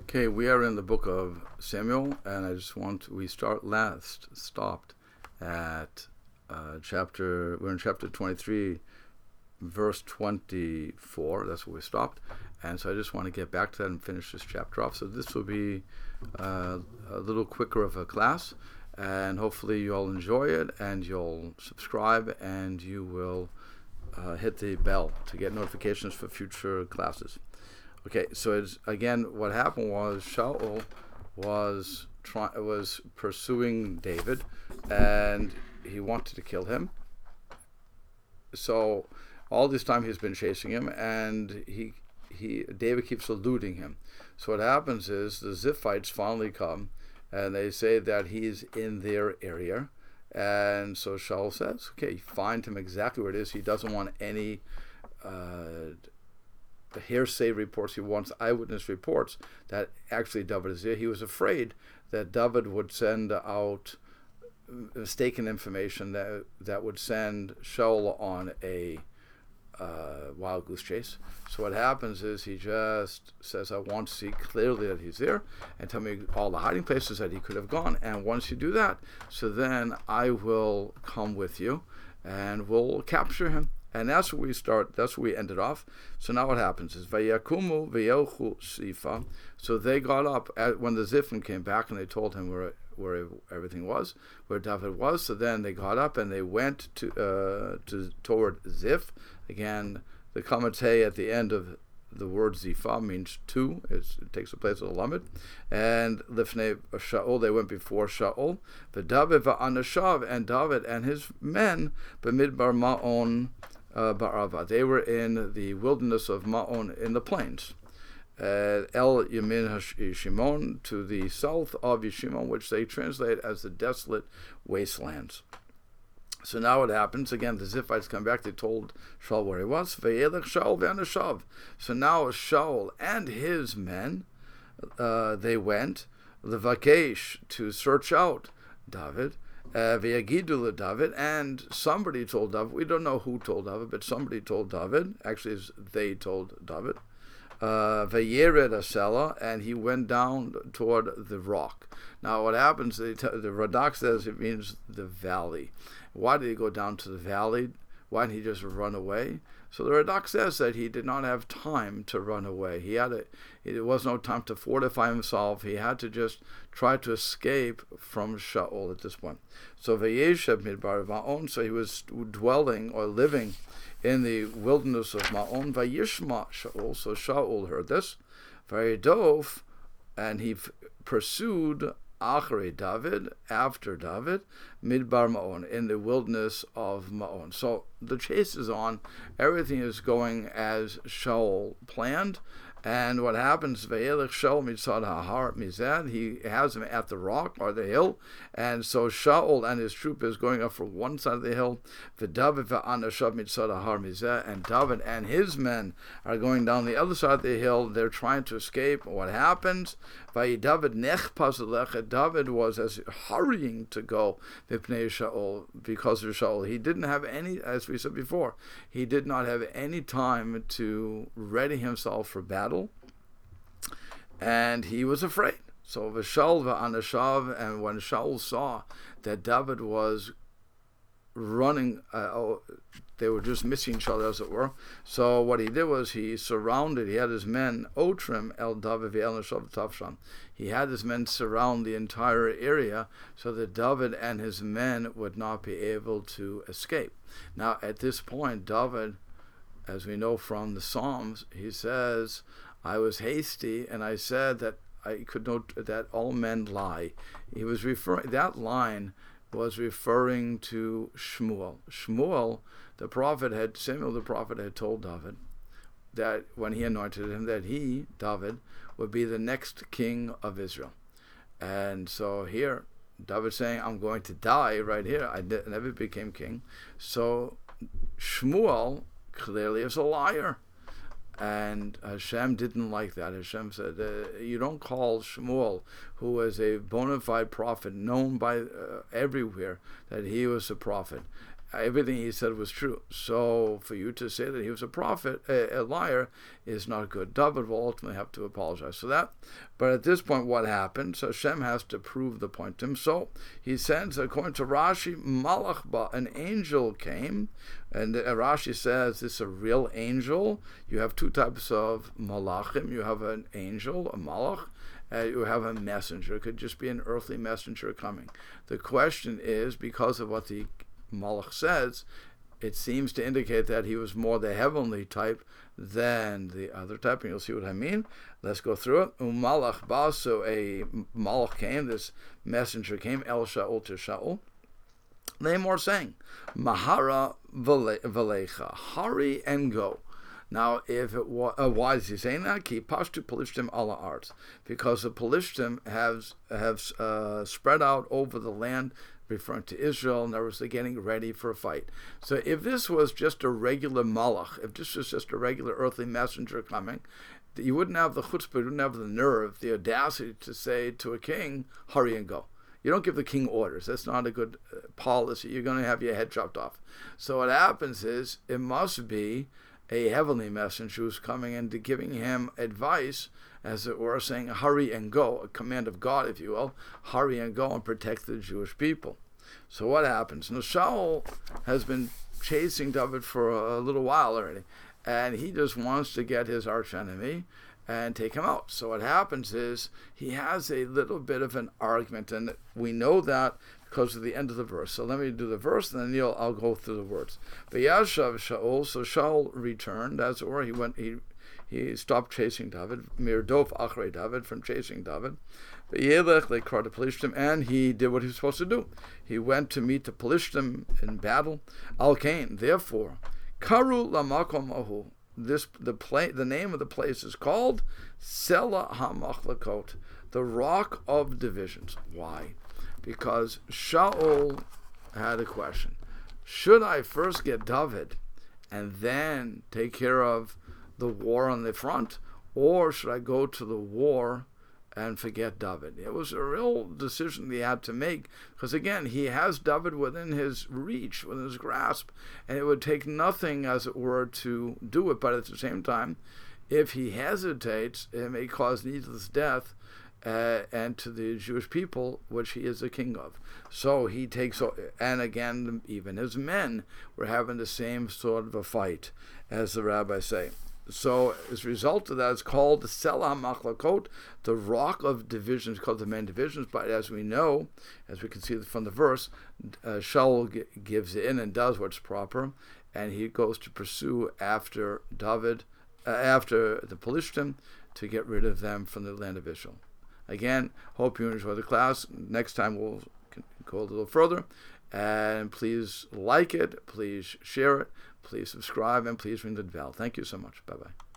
Okay, we are in the book of Samuel, and we stopped at we're in chapter 23, verse 24. That's where we stopped. And so I just want to get back to that and finish this chapter off. So this will be a little quicker of a class, and hopefully you all enjoy it, and you'll subscribe, and you will hit the bell to get notifications for future classes. Okay, so what happened was Saul was pursuing David, and he wanted to kill him. So all this time he's been chasing him, and David keeps eluding him. So what happens is the Ziphites finally come, and they say that he's in their area. And so Saul says, okay, find him exactly where it is. He doesn't want any hearsay reports. He wants eyewitness reports that actually David is there. He was afraid that David would send out mistaken information that would send Saul on a wild goose chase. So what happens is he just says, I want to see clearly that he's there, and tell me all the hiding places that he could have gone. And once you do that, so then I will come with you and we'll capture him. And that's where we start. That's where we ended off. So now what happens is Vayakumu v'yelchu Sifa. So they got up when the Ziphites came back, and they told him where everything was, where David was. So then they got up and they went toward Ziph. Again, the commentary at the end of the word Zifa means two. It takes the place of the lamed. And Lifnei Shaul, they went before Shaul. V'David v'anashav, and David and his men b'midbar Ma'on Ba'ava. They were in the wilderness of Ma'on in the plains. El Yamin Shimon, to the south of Yeshimon, which they translate as the desolate wastelands. So now what happens, again, the Ziphites come back, they told Shaul where he was. Ve'elech Shaul ve'anashav. So now Shaul and his men, they went, levakesh, to search out David, ve'yagidu David, and somebody told David, we don't know who told David, but somebody told David, actually they told David, ve'yered asela, and he went down toward the rock. Now what happens, the Radak says it means the valley. Why did he go down to the valley? Why didn't he just run away? So the Radak says that he did not have time to run away. It was no time to fortify himself. He had to just try to escape from Shaul at this point. So Vayeshev midbar Ma'on, so he was dwelling or living in the wilderness of Ma'on. Vayishma Shaul, so Shaul heard this. Vayidov, and he pursued Achre David, after David, Midbar Ma'on, in the wilderness of Ma'on. So the chase is on. Everything is going as Shaul planned. And what happens, Ve'elech Shaul mitzad hahar mizad, he has him at the rock or the hill. And so Shaul and his troop is going up from one side of the hill. V'David v'anashav mitzad hahar mizad, and David and his men are going down the other side of the hill. They're trying to escape. What happens? David David was hurrying to go because of Shaul. He didn't have any, as we said before, he did not have any time to ready himself for battle, and he was afraid. So V'Shaul v'anashav, and when Shaul saw that David was running, they were just missing each other, as it were. So what he did was he had his men, Otrim el David v'el nashav tavshan. He had his men surround the entire area so that David and his men would not be able to escape. Now at this point, David, as we know from the Psalms, he says, I was hasty and I said that I could note that all men lie. He was that line was referring to Shmuel. Samuel the prophet had told David that when he anointed him, that he, David, would be the next king of Israel. And so here, David saying, I'm going to die right here. I never became king. So Shmuel clearly is a liar. And Hashem didn't like that. Hashem said, you don't call Shmuel, who was a bona fide prophet, known by everywhere that he was a prophet. everything he said was true. So for you to say that he was a prophet, a liar, is not good. David will ultimately have to apologize for that. But at this point, what happened? So Hashem has to prove the point to him. So he sends, according to Rashi, Malach ba, an angel came. And Rashi says this is a real angel. You have two types of malachim. You have an angel, a malach. You have a messenger. It could just be an earthly messenger coming. The question is, because of what the Malach says, it seems to indicate that he was more the heavenly type than the other type, and you'll see what I mean. Let's go through it. Malach ba, so a Malach came, this messenger came, El Shaul to Shaul. They more saying, Mahara velecha, hurry and go. Now, if it why is he saying that? Ki pashtu Pelishtim ala arts, because the Pelishtim have spread out over the land, referring to Israel, and they're getting ready for a fight. So if this was just a regular malach, if this was just a regular earthly messenger coming, you wouldn't have the chutzpah, you wouldn't have the nerve, the audacity to say to a king, hurry and go. You don't give the king orders. That's not a good policy. You're going to have your head chopped off. So what happens is, it must be a heavenly messenger who's coming and giving him advice, as it were, saying, hurry and go, a command of God, if you will, hurry and go and protect the Jewish people. So what happens? Now, Saul has been chasing David for a little while already, and he just wants to get his archenemy and take him out. So what happens is, he has a little bit of an argument, and we know that because of the end of the verse. So let me do the verse, and then I'll go through the words. V'yashav Shaul, so Shaul returned, as it were, he stopped chasing David, mirdof achrei David, from chasing David. V'yelech lekar the Pelishtim, and he did what he was supposed to do. He went to meet the Pelishtim in battle. Al Kain, therefore, karu lamakom ahu. The name of the place is called Sela HaMachlekot, the Rock of Divisions. Why? Because Shaul had a question. Should I first get David and then take care of the war on the front, or should I go to the war and forget David? It was a real decision he had to make, because again, he has David within his reach, within his grasp, and it would take nothing, as it were, to do it. But at the same time, if he hesitates, it may cause needless death and to the Jewish people, which he is the king of. So he takes, and again, even his men were having the same sort of a fight, as the rabbis say. So as a result of that, it's called the Sela HaMachlekot, the Rock of Divisions, called the main divisions. But as we know, as we can see from the verse, Shaul gives in and does what's proper, and he goes to pursue after David, after the Pelishtim, to get rid of them from the land of Israel. Again, hope you enjoy the class. Next time we'll go a little further. And please like it, please share it, please subscribe, and please ring the bell. Thank you so much. Bye-bye.